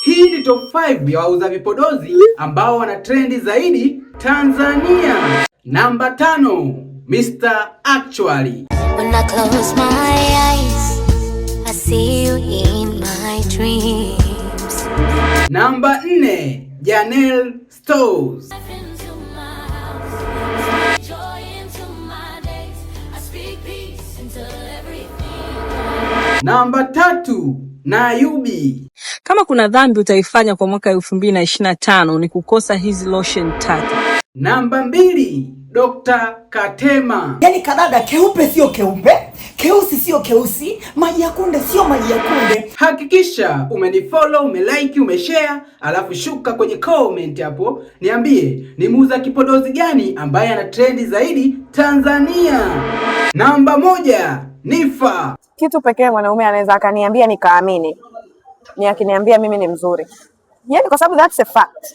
Hii ni top 5 ya wauza vipodozi ambao wana trendi zaidi Tanzania. Namba 5, Mr. Actually. When I close my eyes, I see you in my dreams. Namba 4, Janelle Stores. Namba 3, Nayubi. Kama kuna dhambi utaifanya kwa mwaka 2025 ni kukosa hizi lotion 3. Namba 2, Dr. Katema. Yani kadada keupe sio keupe, keusi sio keusi, maji ya kunde sio maji ya kunde. Hakikisha umenifollow, umelike, umeshare, alafu shuka kwenye comment hapo niambie ni muuza kipodozi gani ambaye ana trendi zaidi Tanzania. Namba 1, Nifa. Kitu pekee mwanaume anaweza akaniambia nikaamini ni akiniambia mimi ni mzuri. Yani kwa sababu that's a fact.